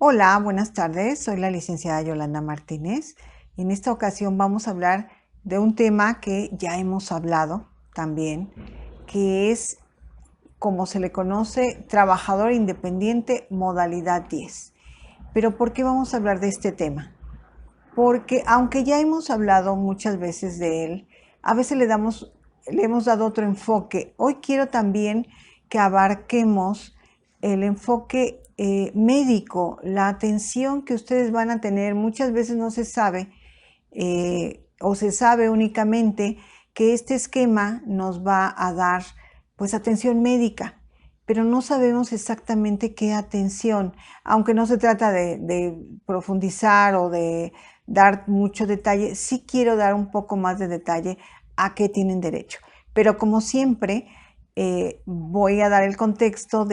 Hola, buenas tardes. Soy la licenciada Yolanda Martínez. En esta ocasión vamos a hablar de un tema que ya hemos hablado también, que es, como se le conoce, trabajador independiente modalidad 10. Pero ¿por qué vamos a hablar de este tema? Porque aunque ya hemos hablado muchas veces de él, a veces le hemos dado otro enfoque. Hoy quiero también que abarquemos el enfoque médico, la atención que ustedes van a tener. Muchas veces no se sabe o se sabe únicamente que este esquema nos va a dar pues atención médica, pero no sabemos exactamente qué atención, aunque no se trata de profundizar o de dar mucho detalle, sí quiero dar un poco más de detalle a qué tienen derecho. Pero como siempre, voy a dar el contexto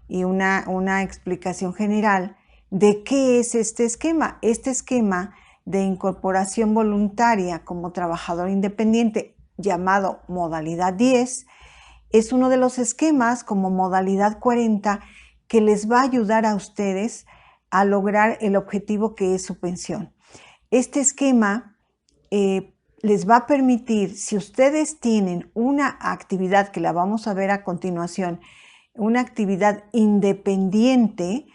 y una explicación general de qué es este esquema. Este esquema de incorporación voluntaria como trabajador independiente, llamado modalidad 10, es uno de los esquemas como modalidad 40 que les va a ayudar a ustedes a lograr el objetivo que es su pensión. Este esquema les va a permitir, si ustedes tienen una actividad que la vamos a ver a continuación, una actividad independiente,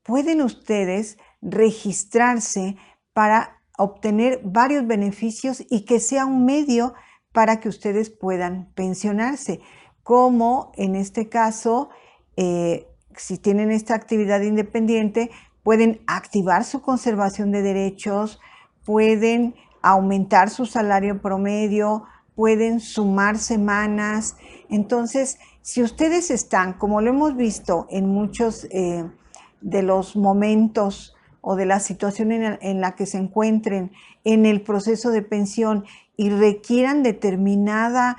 pueden ustedes registrarse para obtener varios beneficios y que sea un medio para que ustedes puedan pensionarse, como en este caso, si tienen esta actividad independiente, pueden activar su conservación de derechos, pueden aumentar su salario promedio, pueden sumar semanas. Entonces, si ustedes están, como lo hemos visto en muchos de los momentos o de la situación en la que se encuentren en el proceso de pensión y requieran determinada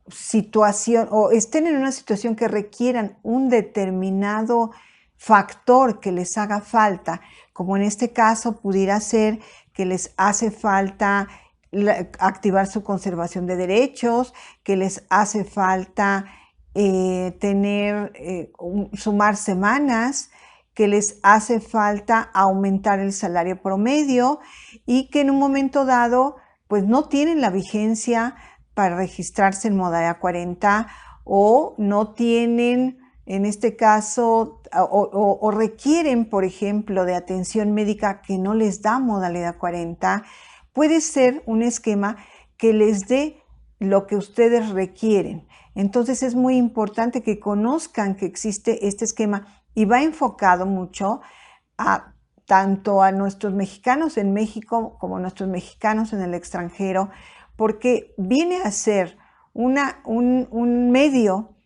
situación o estén en una situación que requieran un determinado factor que les haga falta, como en este caso pudiera ser que les hace falta activar su conservación de derechos, que les hace falta sumar semanas, que les hace falta aumentar el salario promedio y que en un momento dado pues no tienen la vigencia para registrarse en modalidad 40 o no tienen, en este caso, o requieren, por ejemplo, de atención médica que no les da modalidad 40, puede ser un esquema que les dé lo que ustedes requieren. Entonces es muy importante que conozcan que existe este esquema y va enfocado mucho tanto a nuestros mexicanos en México como a nuestros mexicanos en el extranjero, porque viene a ser un medio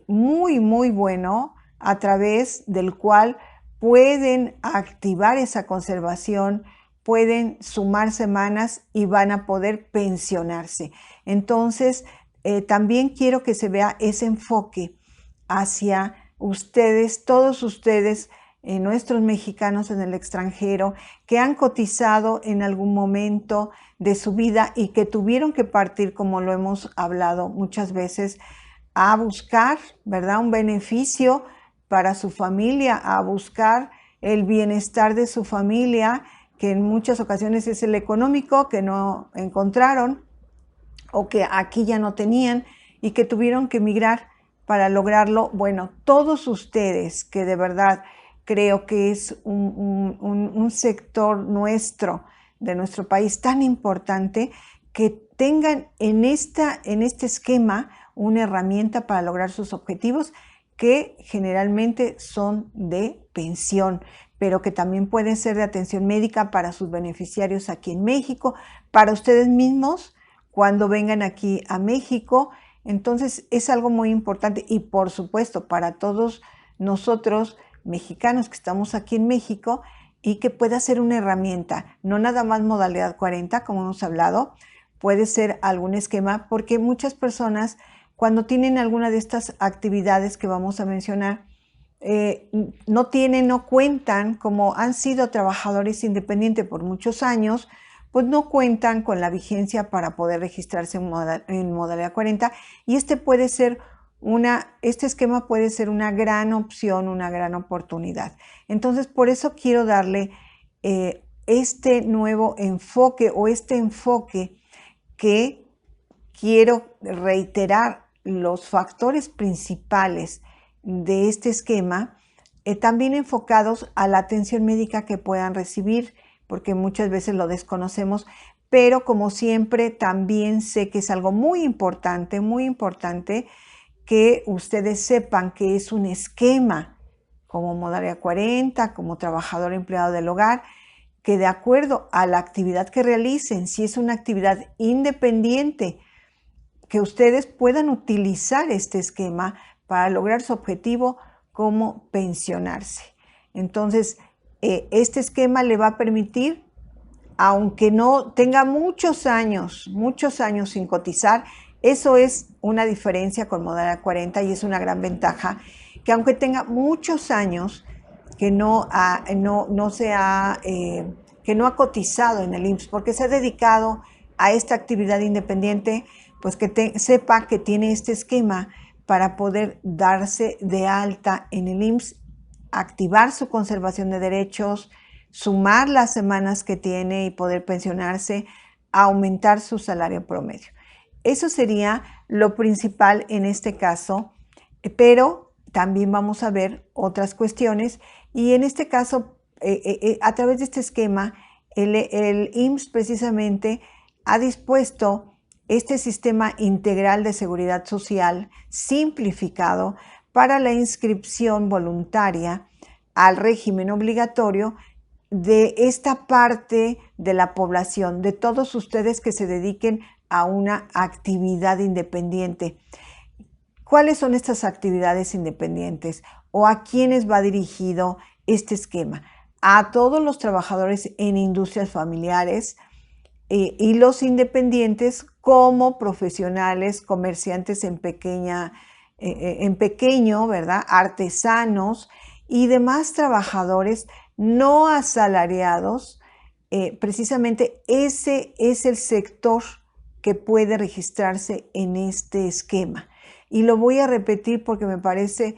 muy bueno a través del cual pueden activar esa conservación, pueden sumar semanas y van a poder pensionarse. Entonces, también quiero que se vea ese enfoque hacia ustedes, todos ustedes, nuestros mexicanos en el extranjero, que han cotizado en algún momento de su vida y que tuvieron que partir, como lo hemos hablado muchas veces, a buscar, ¿verdad?, un beneficio para su familia, a buscar el bienestar de su familia, que en muchas ocasiones es el económico, que no encontraron o que aquí ya no tenían y que tuvieron que emigrar para lograrlo. Bueno, todos ustedes, que de verdad creo que es un sector nuestro, de nuestro país tan importante, que tengan en este esquema una herramienta para lograr sus objetivos que generalmente son de pensión, pero que también pueden ser de atención médica para sus beneficiarios aquí en México, para ustedes mismos cuando vengan aquí a México. Entonces es algo muy importante y por supuesto para todos nosotros mexicanos que estamos aquí en México y que pueda ser una herramienta, no nada más modalidad 40 como hemos hablado, puede ser algún esquema, porque muchas personas cuando tienen alguna de estas actividades que vamos a mencionar, no cuentan, como han sido trabajadores independientes por muchos años, pues no cuentan con la vigencia para poder registrarse en modalidad 40 y este puede ser este esquema puede ser una gran opción, una gran oportunidad. Entonces, por eso quiero darle este nuevo enfoque o este enfoque que quiero reiterar los factores principales de este esquema, también enfocados a la atención médica que puedan recibir, porque muchas veces lo desconocemos, pero como siempre también sé que es algo muy importante que ustedes sepan que es un esquema como modalidad 40, como trabajador empleado del hogar, que de acuerdo a la actividad que realicen, si es una actividad independiente, que ustedes puedan utilizar este esquema para lograr su objetivo como pensionarse. Entonces, este esquema le va a permitir, aunque no tenga muchos años sin cotizar, eso es una diferencia con modalidad 40 y es una gran ventaja, que aunque tenga muchos años que no ha cotizado en el IMSS porque se ha dedicado a esta actividad independiente, pues que sepa que tiene este esquema para poder darse de alta en el IMSS, activar su conservación de derechos, sumar las semanas que tiene y poder pensionarse, aumentar su salario promedio. Eso sería lo principal en este caso, pero también vamos a ver otras cuestiones y en este caso, a través de este esquema, el IMSS precisamente ha dispuesto este sistema integral de seguridad social simplificado para la inscripción voluntaria al régimen obligatorio de esta parte de la población, de todos ustedes que se dediquen a una actividad independiente. ¿Cuáles son estas actividades independientes o a quiénes va dirigido este esquema? A todos los trabajadores en industrias familiares y los independientes como profesionales, comerciantes en pequeño, ¿verdad? Artesanos y demás trabajadores no asalariados. Precisamente ese es el sector que puede registrarse en este esquema. Y lo voy a repetir porque me parece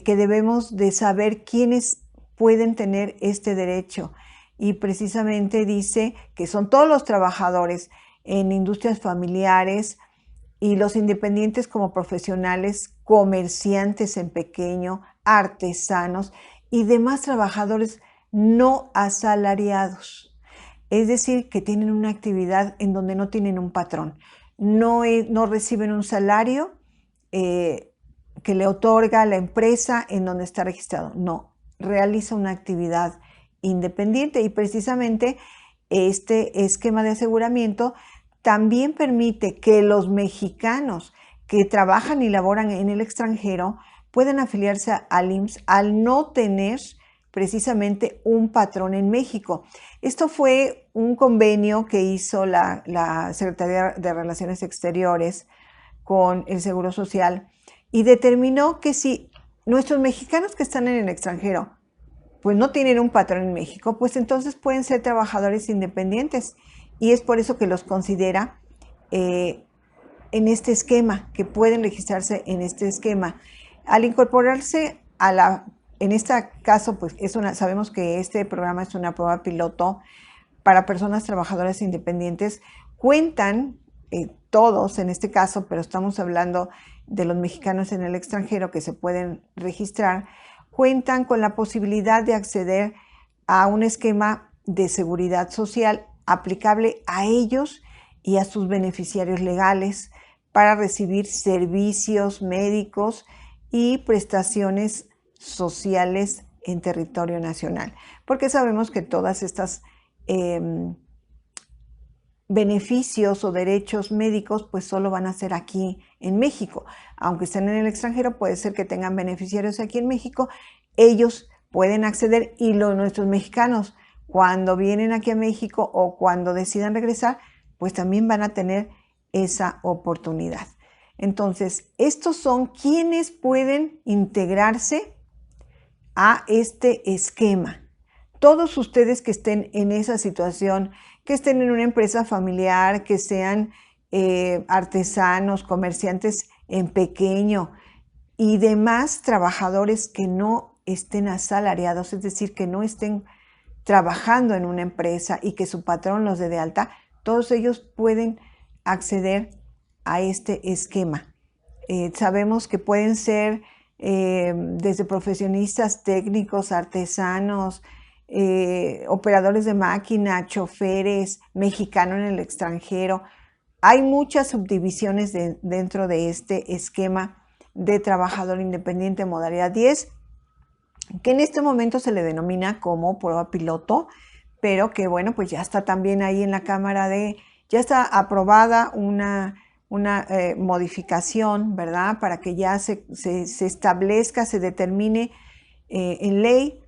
que debemos de saber quiénes pueden tener este derecho. Y precisamente dice que son todos los trabajadores en industrias familiares y los independientes como profesionales, comerciantes en pequeño, artesanos y demás trabajadores no asalariados. Es decir, que tienen una actividad en donde no tienen un patrón, no reciben un salario que le otorga la empresa en donde está registrado. No, realiza una actividad independiente y precisamente este esquema de aseguramiento también permite que los mexicanos que trabajan y laboran en el extranjero puedan afiliarse al IMSS al no tener precisamente un patrón en México. Esto fue un convenio que hizo la Secretaría de Relaciones Exteriores con el Seguro Social y determinó que si nuestros mexicanos que están en el extranjero pues no tienen un patrón en México, pues entonces pueden ser trabajadores independientes y es por eso que los considera en este esquema, que pueden registrarse en este esquema. Al incorporarse en este caso, pues sabemos que este programa es una prueba piloto para personas trabajadoras independientes. Cuentan todos en este caso, pero estamos hablando de los mexicanos en el extranjero que se pueden registrar, cuentan con la posibilidad de acceder a un esquema de seguridad social aplicable a ellos y a sus beneficiarios legales para recibir servicios médicos y prestaciones sociales en territorio nacional, porque sabemos que todas estas beneficios o derechos médicos pues solo van a ser aquí en México. Aunque estén en el extranjero, puede ser que tengan beneficiarios aquí en México, ellos pueden acceder y nuestros mexicanos cuando vienen aquí a México o cuando decidan regresar, pues también van a tener esa oportunidad. Entonces, estos son quienes pueden integrarse a este esquema. Todos ustedes que estén en esa situación, que estén en una empresa familiar, que sean artesanos, comerciantes en pequeño, y demás trabajadores que no estén asalariados, es decir, que no estén trabajando en una empresa y que su patrón los dé de alta, todos ellos pueden acceder a este esquema. Sabemos que pueden ser desde profesionistas técnicos, artesanos, operadores de máquina, choferes, mexicanos en el extranjero. Hay muchas subdivisiones dentro de este esquema de trabajador independiente modalidad 10, que en este momento se le denomina como prueba piloto, pero que bueno, pues ya está también ahí en la Cámara ya está aprobada una modificación, ¿verdad? Para que ya se establezca, se determine en ley.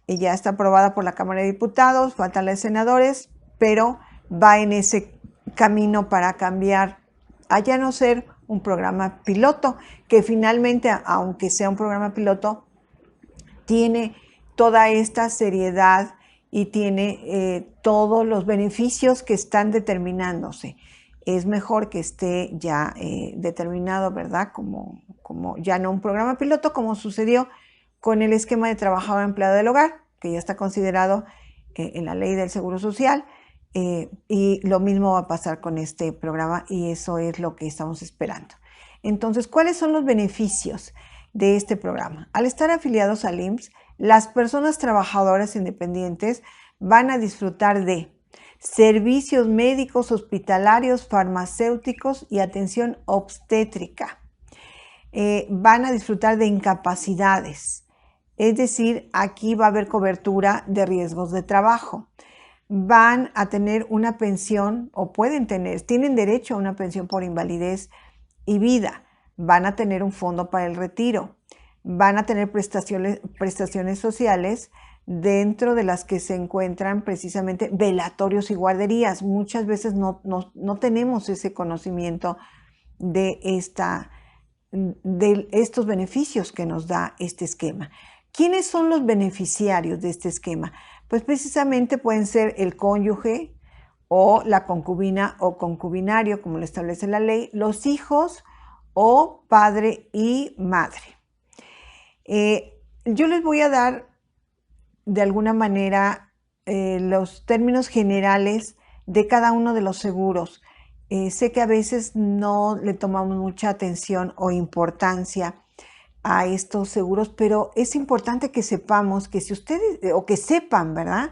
Ya está aprobada por la Cámara de Diputados, faltan los senadores, pero va en ese camino para cambiar a ya no ser un programa piloto, que finalmente, aunque sea un programa piloto, tiene toda esta seriedad y tiene todos los beneficios que están determinándose. Es mejor que esté ya determinado, ¿verdad? Como ya no un programa piloto, como sucedió con el esquema de trabajador empleado del hogar, que ya está considerado en la ley del Seguro Social, y lo mismo va a pasar con este programa y eso es lo que estamos esperando. Entonces, ¿cuáles son los beneficios de este programa? Al estar afiliados al IMSS, las personas trabajadoras independientes van a disfrutar de servicios médicos, hospitalarios, farmacéuticos y atención obstétrica. Van a disfrutar de incapacidades, es decir, aquí va a haber cobertura de riesgos de trabajo. Van a tener una pensión o tienen derecho a una pensión por invalidez y vida. Van a tener un fondo para el retiro. Van a tener prestaciones sociales, dentro de las que se encuentran precisamente velatorios y guarderías. Muchas veces no tenemos ese conocimiento de estos beneficios que nos da este esquema. ¿Quiénes son los beneficiarios de este esquema? Pues precisamente pueden ser el cónyuge o la concubina o concubinario, como lo establece la ley, los hijos o padre y madre. Yo les voy a dar de alguna manera los términos generales de cada uno de los seguros. Sé que a veces no le tomamos mucha atención o importancia a estos seguros, pero es importante que sepamos que si ustedes, o que sepan, ¿verdad?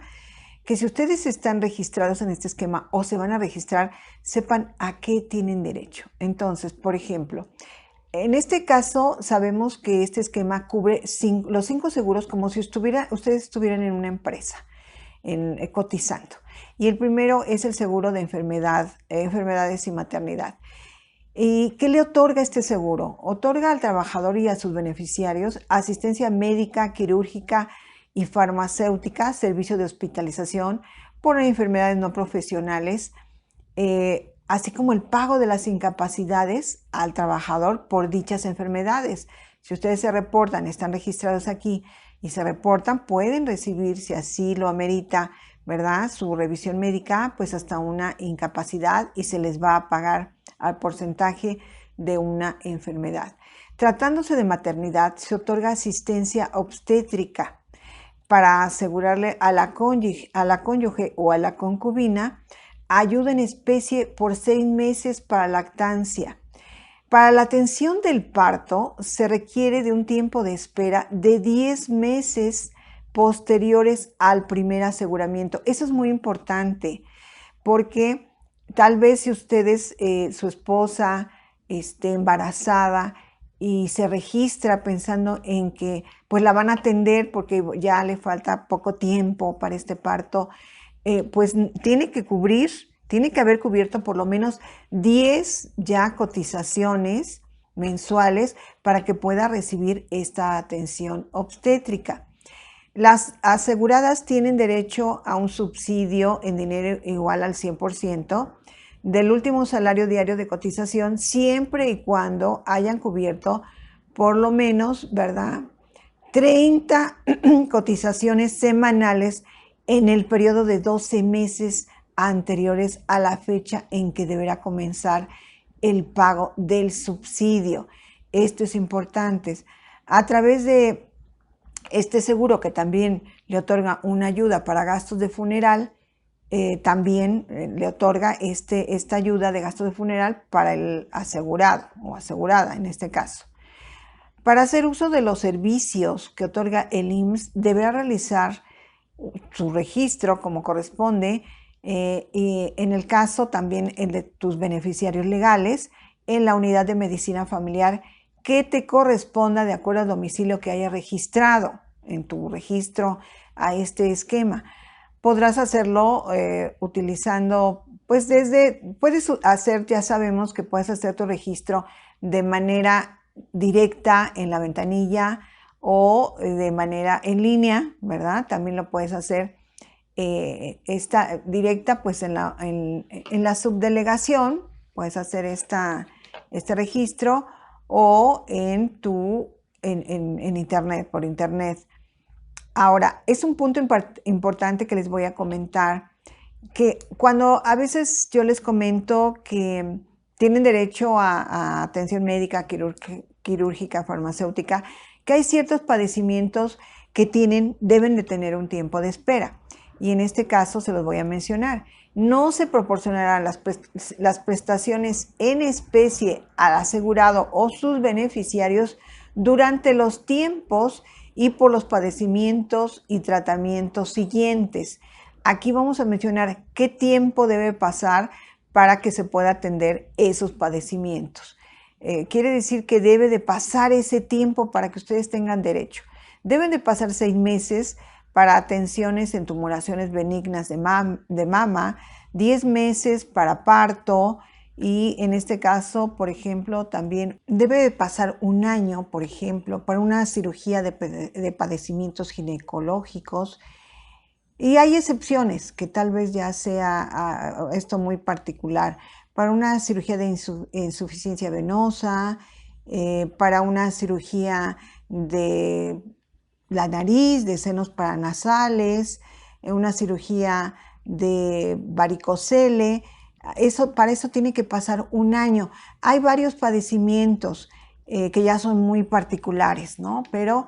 Que si ustedes están registrados en este esquema o se van a registrar, sepan a qué tienen derecho. Entonces, por ejemplo, en este caso sabemos que este esquema cubre los 5 seguros como si ustedes estuvieran en una empresa cotizando. Y el primero es el seguro de enfermedades y maternidad. ¿Y qué le otorga este seguro? Otorga al trabajador y a sus beneficiarios asistencia médica, quirúrgica y farmacéutica, servicio de hospitalización por enfermedades no profesionales, así como el pago de las incapacidades al trabajador por dichas enfermedades. Si ustedes se reportan, están registrados aquí y se reportan, pueden recibir, si así lo amerita, ¿verdad?, su revisión médica, pues hasta una incapacidad y se les va a pagar al porcentaje de una enfermedad. Tratándose de maternidad, se otorga asistencia obstétrica para asegurarle a la cónyuge o a la concubina ayuda en especie por 6 meses para lactancia. Para la atención del parto se requiere de un tiempo de espera de 10 meses posteriores al primer aseguramiento. Eso es muy importante porque tal vez si ustedes, su esposa esté embarazada y se registra pensando en que pues la van a atender porque ya le falta poco tiempo para este parto, pues tiene que haber cubierto por lo menos 10 ya cotizaciones mensuales para que pueda recibir esta atención obstétrica. Las aseguradas tienen derecho a un subsidio en dinero igual al 100% del último salario diario de cotización, siempre y cuando hayan cubierto por lo menos, ¿verdad?, 30 cotizaciones semanales en el periodo de 12 meses anteriores a la fecha en que deberá comenzar el pago del subsidio. Esto es importante. A través de este seguro, que también le otorga una ayuda para gastos de funeral, también le otorga esta ayuda de gastos de funeral para el asegurado o asegurada en este caso. Para hacer uso de los servicios que otorga el IMSS, deberá realizar su registro como corresponde, y en el caso también el de tus beneficiarios legales en la unidad de medicina familiar que te corresponda de acuerdo al domicilio que haya registrado en tu registro a este esquema. Podrás hacerlo utilizando, pues puedes hacer, ya sabemos que puedes hacer tu registro de manera directa en la ventanilla o de manera en línea, ¿verdad? También lo puedes hacer esta directa, pues en la subdelegación, puedes hacer este registro o en internet, por internet. Ahora, es un punto importante que les voy a comentar, que cuando a veces yo les comento que tienen derecho a atención médica, quirúrgica, farmacéutica, que hay ciertos padecimientos que deben de tener un tiempo de espera. Y en este caso se los voy a mencionar. No se proporcionarán las prestaciones en especie al asegurado o sus beneficiarios durante los tiempos y por los padecimientos y tratamientos siguientes. Aquí vamos a mencionar qué tiempo debe pasar para que se pueda atender esos padecimientos. Quiere decir que debe de pasar ese tiempo para que ustedes tengan derecho. Deben de pasar 6 meses para atenciones en tumoraciones benignas de mama, 10 meses para parto y en este caso, por ejemplo, también debe de pasar 1 año, por ejemplo, para una cirugía de padecimientos ginecológicos. Y hay excepciones, que tal vez ya sea esto muy particular, para una cirugía de insuficiencia venosa, para una cirugía de la nariz, de senos paranasales, una cirugía de varicocele. Para eso tiene que pasar 1 año. Hay varios padecimientos que ya son muy particulares, ¿no? Pero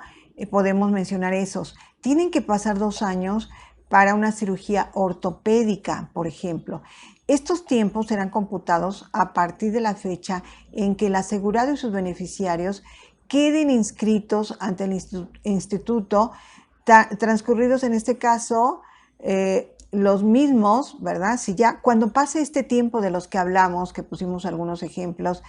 podemos mencionar esos. Tienen que pasar 2 años para una cirugía ortopédica, por ejemplo. Estos tiempos serán computados a partir de la fecha en que el asegurado y sus beneficiarios queden inscritos ante el instituto, transcurridos en este caso los mismos, ¿verdad? Si ya cuando pase este tiempo de los que hablamos, que pusimos algunos ejemplos,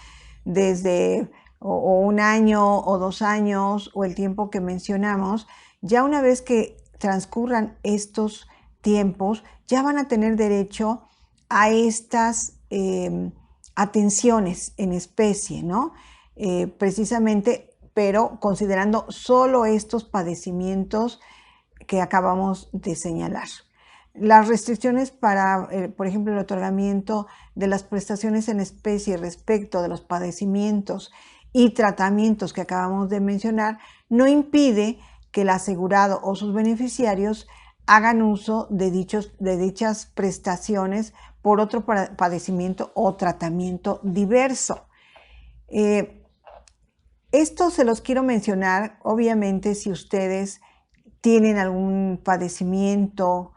desde o 1 año o 2 años o el tiempo que mencionamos, ya una vez que transcurran estos tiempos, ya van a tener derecho a estas atenciones en especie, ¿no? Precisamente, pero considerando solo estos padecimientos que acabamos de señalar. Las restricciones para, por ejemplo, el otorgamiento de las prestaciones en especie respecto de los padecimientos y tratamientos que acabamos de mencionar no impide que el asegurado o sus beneficiarios hagan uso de dichas prestaciones por otro padecimiento o tratamiento diverso. Esto se los quiero mencionar, obviamente, si ustedes tienen algún padecimiento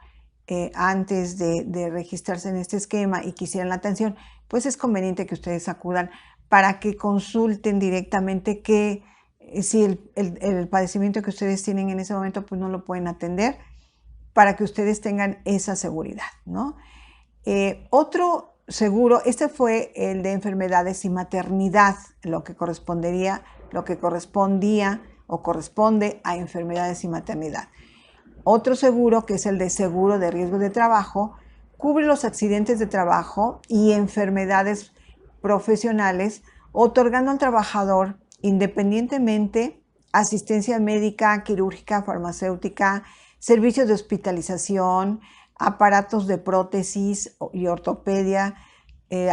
antes de registrarse en este esquema y quisieran la atención, pues es conveniente que ustedes acudan para que consulten directamente que si el padecimiento que ustedes tienen en ese momento pues no lo pueden atender, para que ustedes tengan esa seguridad, ¿no? Otro seguro, este fue el de enfermedades y maternidad, lo que correspondía o corresponde a enfermedades y maternidad. Otro seguro, que es el de seguro de riesgo de trabajo, cubre los accidentes de trabajo y enfermedades profesionales, otorgando al trabajador independientemente asistencia médica, quirúrgica, farmacéutica, servicios de hospitalización, aparatos de prótesis y ortopedia,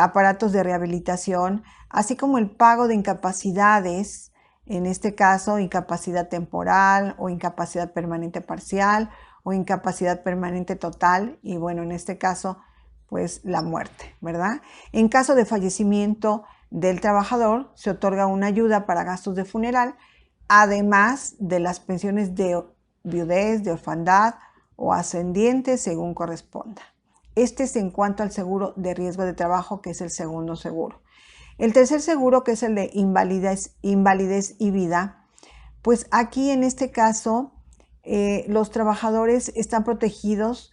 aparatos de rehabilitación, así como el pago de incapacidades, en este caso incapacidad temporal o incapacidad permanente parcial o incapacidad permanente total y bueno, en este caso pues la muerte, ¿verdad? En caso de fallecimiento del trabajador, se otorga una ayuda para gastos de funeral, además de las pensiones de viudez, de orfandad o ascendientes según corresponda. Este es en cuanto al seguro de riesgo de trabajo, que es el segundo seguro. El tercer seguro, que es el de invalidez y vida, pues aquí en este caso los trabajadores están protegidos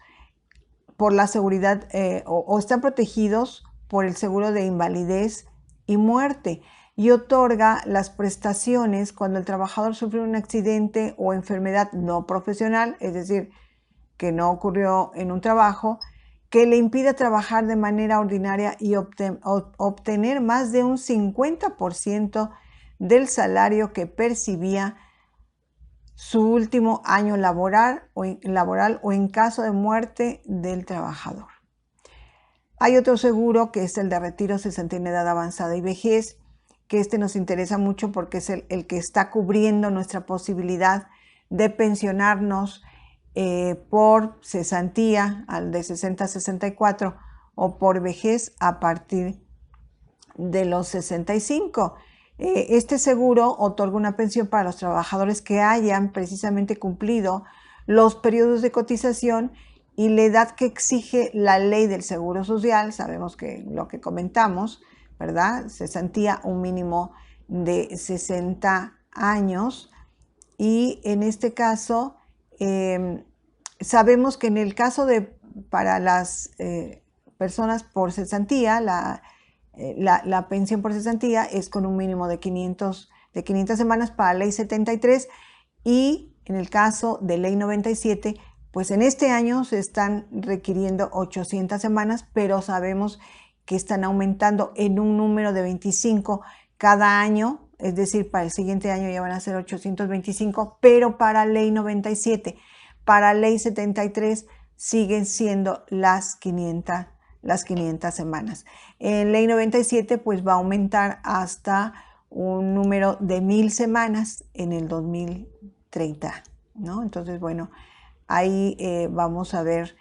por la seguridad o están protegidos por el seguro de invalidez y muerte, y otorga las prestaciones cuando el trabajador sufre un accidente o enfermedad no profesional, es decir, que no ocurrió en un trabajo, que le impida trabajar de manera ordinaria y obtener más de un 50% del salario que percibía su último año laboral o en caso de muerte del trabajador. Hay otro seguro que es el de retiro, cesantía en edad avanzada y vejez, que este nos interesa mucho porque es el que está cubriendo nuestra posibilidad de pensionarnos por cesantía al de 60 a 64 o por vejez a partir de los 65. Este seguro otorga una pensión para los trabajadores que hayan precisamente cumplido los periodos de cotización y la edad que exige la ley del Seguro Social. Sabemos que lo que comentamos, ¿verdad? Cesantía un mínimo de 60 años y en este caso sabemos que en el caso de para las personas por cesantía, la pensión por cesantía es con un mínimo de 500 semanas para ley 73 y en el caso de ley 97, pues en este año se están requiriendo 800 semanas, pero sabemos que están aumentando en un número de 25 cada año, es decir, para el siguiente año ya van a ser 825, pero para ley 97, para ley 73 siguen siendo las 500 semanas. En ley 97 pues va a aumentar hasta un número de 1000 semanas en el 2030, ¿no? Entonces, bueno, ahí vamos a ver,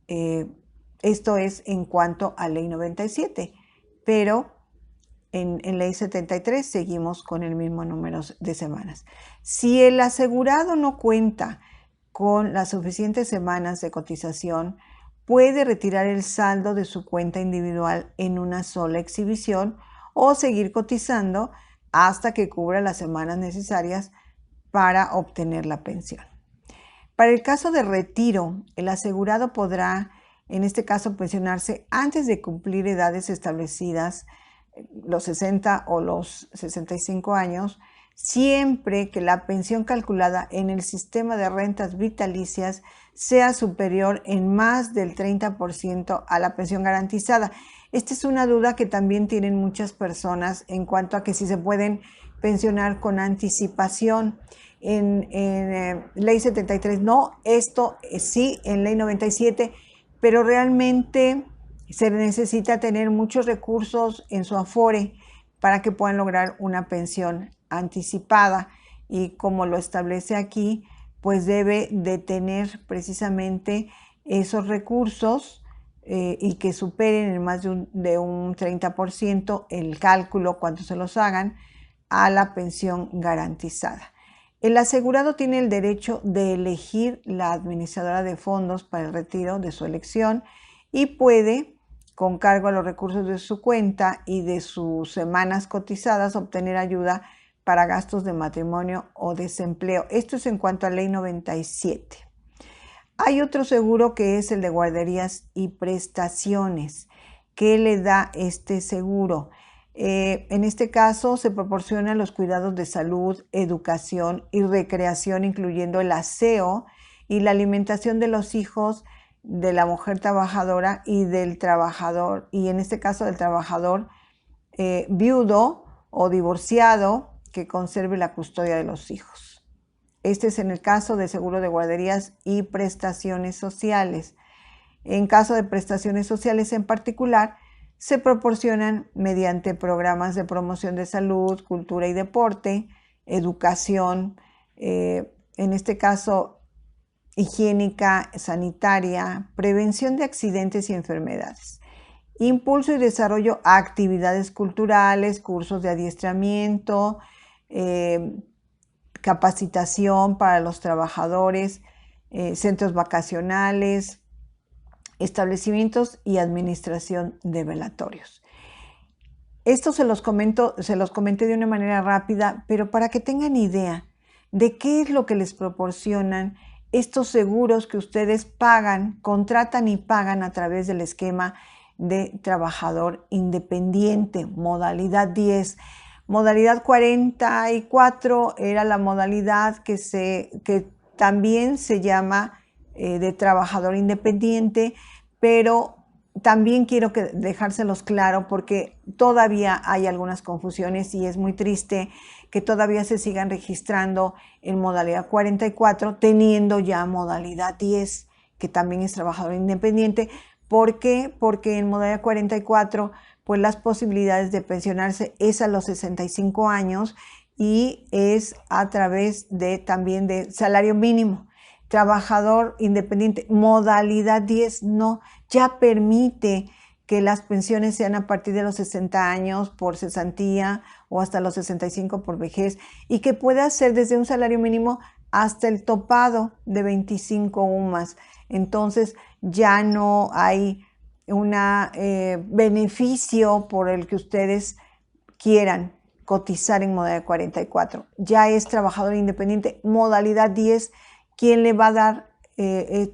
esto es en cuanto a ley 97, pero en ley 73 seguimos con el mismo número de semanas. Si el asegurado no cuenta con las suficientes semanas de cotización, puede retirar el saldo de su cuenta individual en una sola exhibición o seguir cotizando hasta que cubra las semanas necesarias para obtener la pensión. Para el caso de retiro, el asegurado podrá, en este caso, pensionarse antes de cumplir edades establecidas, los 60 o los 65 años, siempre que la pensión calculada en el sistema de rentas vitalicias sea superior en más del 30% a la pensión garantizada. Esta es una duda que también tienen muchas personas en cuanto a que si se pueden pensionar con anticipación. En ley 73 no, esto sí, en ley 97, pero realmente se necesita tener muchos recursos en su Afore para que puedan lograr una pensión anticipada, y como lo establece aquí, pues debe de tener precisamente esos recursos y que superen en más de un 30% el cálculo cuando se los hagan a la pensión garantizada. El asegurado tiene el derecho de elegir la administradora de fondos para el retiro de su elección y puede, con cargo a los recursos de su cuenta y de sus semanas cotizadas, obtener ayuda para gastos de matrimonio o desempleo. Esto es en cuanto a ley 97. Hay otro seguro que es el de guarderías y prestaciones. ¿Qué le da este seguro? En este caso se proporcionan los cuidados de salud, educación y recreación, incluyendo el aseo y la alimentación de los hijos de la mujer trabajadora y del trabajador, y en este caso del trabajador viudo o divorciado que conserve la custodia de los hijos. Este es en el caso de seguro de guarderías y prestaciones sociales. En caso de prestaciones sociales en particular, se proporcionan mediante programas de promoción de salud, cultura y deporte, educación, en este caso higiénica, sanitaria, prevención de accidentes y enfermedades. Impulso y desarrollo actividades culturales, cursos de adiestramiento, capacitación para los trabajadores, centros vacacionales, establecimientos y administración de velatorios. Esto se los comenté de una manera rápida, pero para que tengan idea de qué es lo que les proporcionan estos seguros que ustedes pagan, contratan y pagan a través del esquema de trabajador independiente, modalidad 10. Modalidad 44 era la modalidad que también se llama de trabajador independiente, pero también quiero dejárselos claro porque todavía hay algunas confusiones y es muy triste que todavía se sigan registrando en modalidad 44 teniendo ya modalidad 10, que también es trabajador independiente. ¿Por qué? Porque en modalidad 44 pues las posibilidades de pensionarse es a los 65 años y es a través también de salario mínimo. Trabajador independiente, modalidad 10 no, ya permite que las pensiones sean a partir de los 60 años por cesantía o hasta los 65 por vejez y que pueda ser desde un salario mínimo hasta el topado de 25 UMAS. Entonces ya no hay un beneficio por el que ustedes quieran cotizar en modalidad 44. Ya es trabajador independiente, modalidad 10, quien le va a dar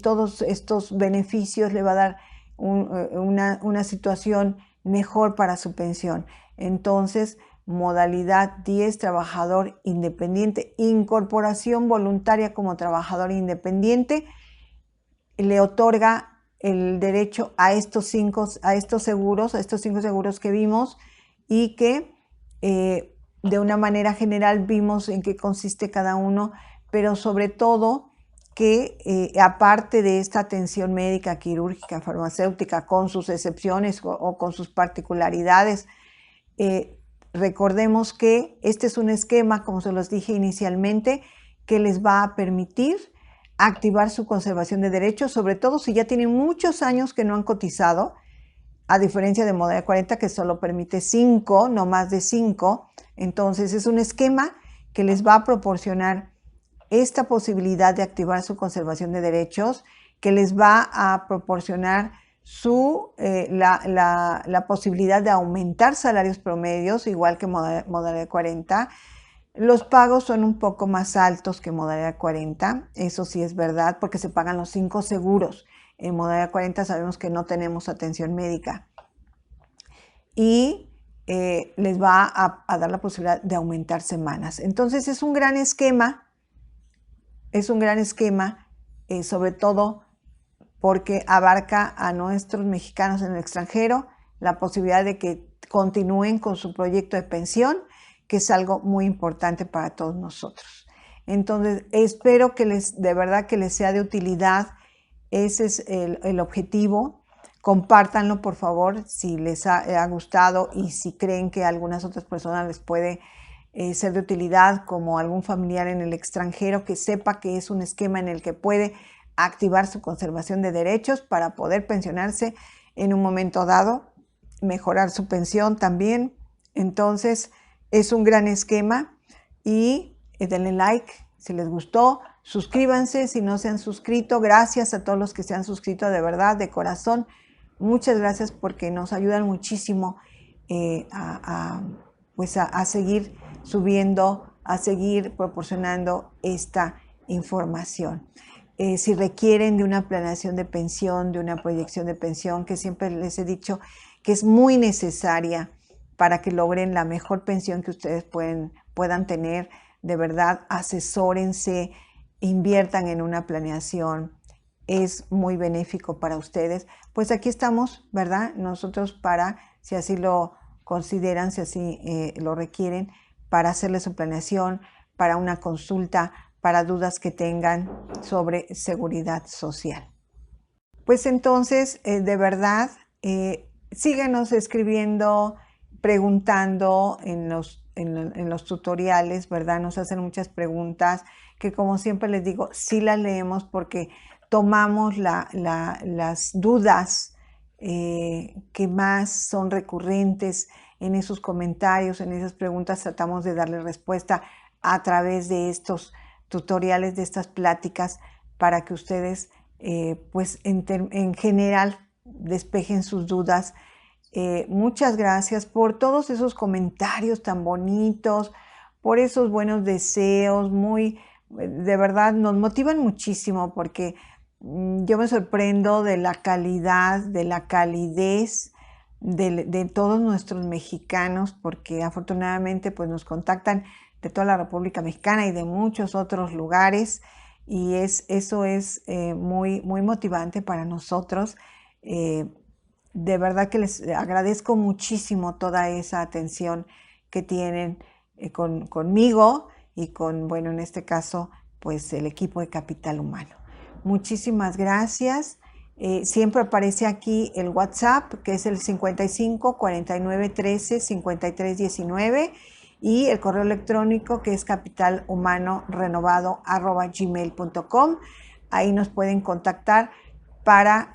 todos estos beneficios, le va a dar una situación mejor para su pensión. Entonces, modalidad 10, trabajador independiente, incorporación voluntaria como trabajador independiente, le otorga el derecho a estos cinco seguros que vimos y que de una manera general vimos en qué consiste cada uno, pero sobre todo que aparte de esta atención médica, quirúrgica, farmacéutica, con sus excepciones o con sus particularidades, recordemos que este es un esquema, como se los dije inicialmente, que les va a permitir activar su conservación de derechos, sobre todo si ya tienen muchos años que no han cotizado, a diferencia de modalidad 40 que solo permite 5, no más de 5. Entonces es un esquema que les va a proporcionar esta posibilidad de activar su conservación de derechos, que les va a proporcionar la posibilidad de aumentar salarios promedios, igual que modalidad 40. Los pagos son un poco más altos que modalidad 40, eso sí es verdad, porque se pagan los 5 seguros. En modalidad 40 sabemos que no tenemos atención médica. Y les va a dar la posibilidad de aumentar semanas. Entonces es un gran esquema, sobre todo porque abarca a nuestros mexicanos en el extranjero la posibilidad de que continúen con su proyecto de pensión, que es algo muy importante para todos nosotros. Entonces, espero que de verdad que les sea de utilidad. Ese es el objetivo. Compártanlo, por favor, si les ha gustado y si creen que a algunas otras personas les puede ser de utilidad, como algún familiar en el extranjero que sepa que es un esquema en el que puede activar su conservación de derechos para poder pensionarse en un momento dado, mejorar su pensión también. Entonces, es un gran esquema y denle like si les gustó, suscríbanse si no se han suscrito. Gracias a todos los que se han suscrito, de verdad, de corazón. Muchas gracias porque nos ayudan muchísimo a seguir subiendo, a seguir proporcionando esta información. Si requieren de una planeación de pensión, de una proyección de pensión, que siempre les he dicho que es muy necesaria para que logren la mejor pensión que ustedes puedan tener, de verdad, asesórense, inviertan en una planeación, es muy benéfico para ustedes. Pues aquí estamos, ¿verdad? Nosotros para, si así lo consideran, si así lo requieren, para hacerles su planeación, para una consulta, para dudas que tengan sobre seguridad social. Pues entonces, de verdad, síganos escribiendo, preguntando en los tutoriales, ¿verdad? Nos hacen muchas preguntas que, como siempre les digo, sí las leemos porque tomamos las dudas que más son recurrentes en esos comentarios, en esas preguntas, tratamos de darle respuesta a través de estos tutoriales, de estas pláticas, para que ustedes, pues en general, despejen sus dudas. Muchas gracias por todos esos comentarios tan bonitos, por esos buenos deseos, de verdad nos motivan muchísimo, porque yo me sorprendo de la calidad, de la calidez de todos nuestros mexicanos, porque afortunadamente pues nos contactan de toda la República Mexicana y de muchos otros lugares, y eso es muy, muy motivante para nosotros. De verdad que les agradezco muchísimo toda esa atención que tienen conmigo y con, bueno, en este caso, pues el equipo de Capital Humano. Muchísimas gracias. Siempre aparece aquí el WhatsApp, que es el 55 49 13 53 19, y el correo electrónico, que es capitalhumanorenovado@gmail.com. Ahí nos pueden contactar para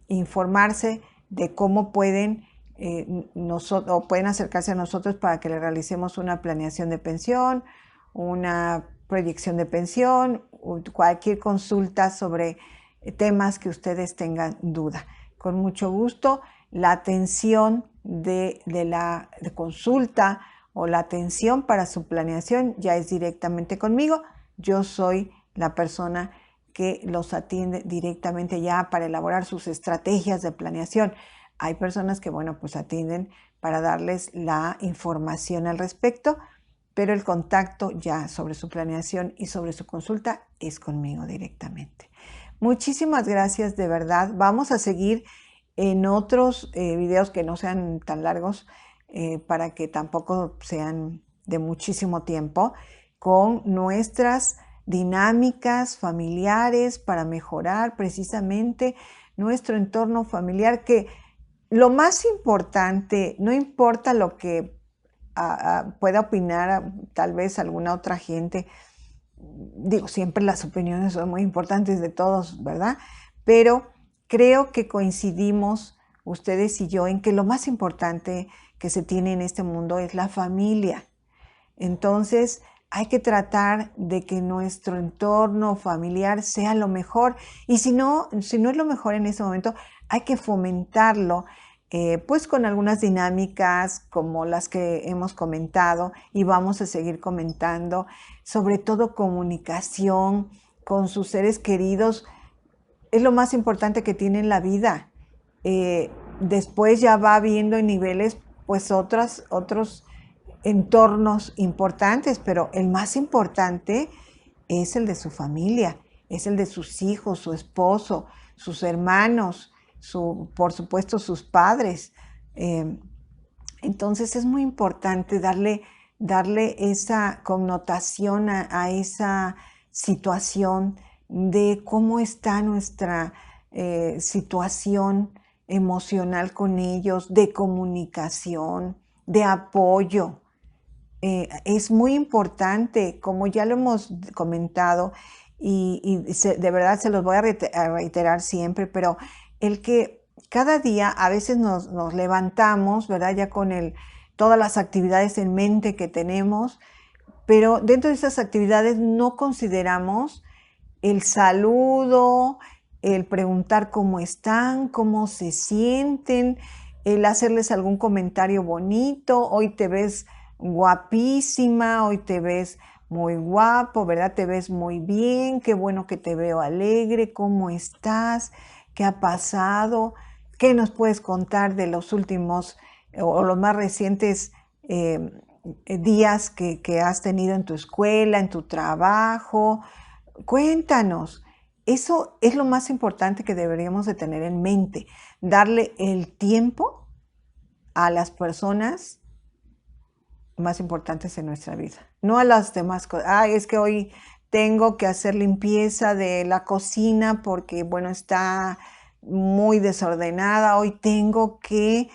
informarse de cómo pueden o pueden acercarse a nosotros para que le realicemos una planeación de pensión, una proyección de pensión, o cualquier consulta sobre temas que ustedes tengan duda. Con mucho gusto, la atención de consulta o la atención para su planeación ya es directamente conmigo. Yo soy la persona que los atiende directamente ya para elaborar sus estrategias de planeación. Hay personas que, bueno, pues atienden para darles la información al respecto, pero el contacto ya sobre su planeación y sobre su consulta es conmigo directamente. Muchísimas gracias, de verdad. Vamos a seguir en otros videos que no sean tan largos, para que tampoco sean de muchísimo tiempo, con nuestras dinámicas familiares para mejorar precisamente nuestro entorno familiar, que lo más importante, no importa lo que pueda opinar tal vez alguna otra gente, digo, siempre las opiniones son muy importantes de todos, ¿verdad? Pero creo que coincidimos ustedes y yo en que lo más importante que se tiene en este mundo es la familia. Entonces, hay que tratar de que nuestro entorno familiar sea lo mejor, y si no es lo mejor en ese momento, hay que fomentarlo, pues con algunas dinámicas como las que hemos comentado y vamos a seguir comentando, sobre todo comunicación con sus seres queridos. Es lo más importante que tiene en la vida. Después ya va viendo en niveles pues otros entornos importantes, pero el más importante es el de su familia, es el de sus hijos, su esposo, sus hermanos, por supuesto sus padres. Entonces es muy importante darle esa connotación a esa situación de cómo está nuestra situación emocional con ellos, de comunicación, de apoyo. Es muy importante, como ya lo hemos comentado, y de verdad se los voy a reiterar siempre, pero el que cada día a veces nos levantamos, ¿verdad? Ya con todas las actividades en mente que tenemos, pero dentro de esas actividades no consideramos el saludo, el preguntar cómo están, cómo se sienten, el hacerles algún comentario bonito. Hoy te ves guapísima, hoy te ves muy guapo, ¿verdad? Te ves muy bien, qué bueno que te veo alegre, ¿cómo estás? ¿Qué ha pasado? ¿Qué nos puedes contar de los últimos o los más recientes días que has tenido en tu escuela, en tu trabajo? Cuéntanos. Eso es lo más importante que deberíamos de tener en mente, darle el tiempo a las personas más importantes en nuestra vida, no a las demás cosas. Ay, es que hoy tengo que hacer limpieza de la cocina porque, bueno, está muy desordenada. Hoy tengo que...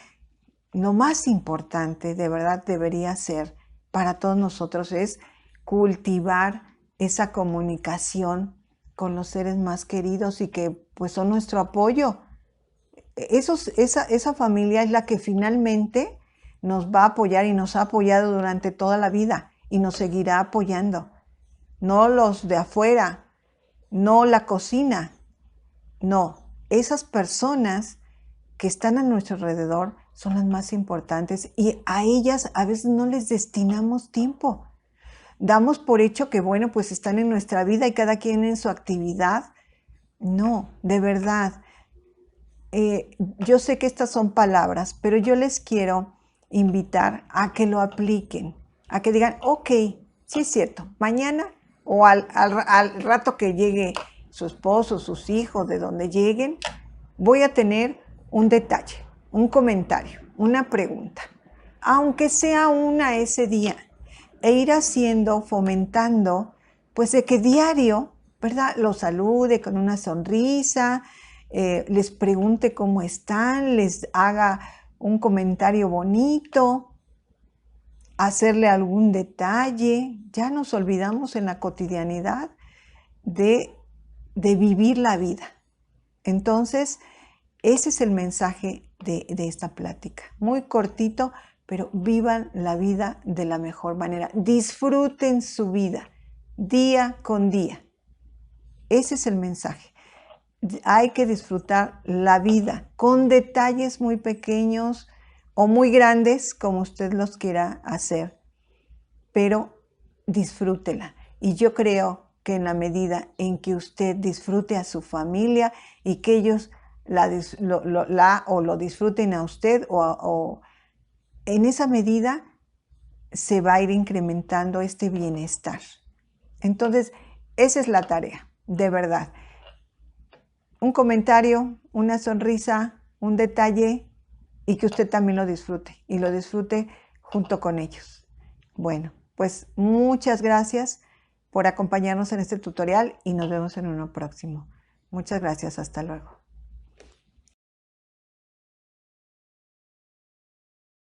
Lo más importante, de verdad, debería ser para todos nosotros es cultivar esa comunicación con los seres más queridos y que pues son nuestro apoyo. esa familia es la que finalmente nos va a apoyar y nos ha apoyado durante toda la vida y nos seguirá apoyando. No los de afuera, no la cocina, no. Esas personas que están a nuestro alrededor son las más importantes y a ellas a veces no les destinamos tiempo. Damos por hecho que, bueno, pues están en nuestra vida y cada quien en su actividad. No, de verdad. Yo sé que estas son palabras, pero yo les quiero invitar a que lo apliquen, a que digan, ok, sí es cierto, mañana o al rato que llegue su esposo, sus hijos, de donde lleguen, voy a tener un detalle, un comentario, una pregunta, aunque sea una ese día, e ir haciendo, fomentando, pues de que diario, ¿verdad? Lo salude con una sonrisa, les pregunte cómo están, les haga un comentario bonito, hacerle algún detalle. Ya nos olvidamos en la cotidianidad de vivir la vida. Entonces, ese es el mensaje de esta plática. Muy cortito, pero vivan la vida de la mejor manera. Disfruten su vida día con día. Ese es el mensaje. Hay que disfrutar la vida con detalles muy pequeños o muy grandes, como usted los quiera hacer, pero disfrútela. Y yo creo que en la medida en que usted disfrute a su familia y que ellos lo disfruten a usted, o en esa medida se va a ir incrementando este bienestar. Entonces, esa es la tarea, de verdad. Un comentario, una sonrisa, un detalle, y que usted también lo disfrute, y lo disfrute junto con ellos. Bueno, pues muchas gracias por acompañarnos en este tutorial y nos vemos en uno próximo. Muchas gracias, hasta luego.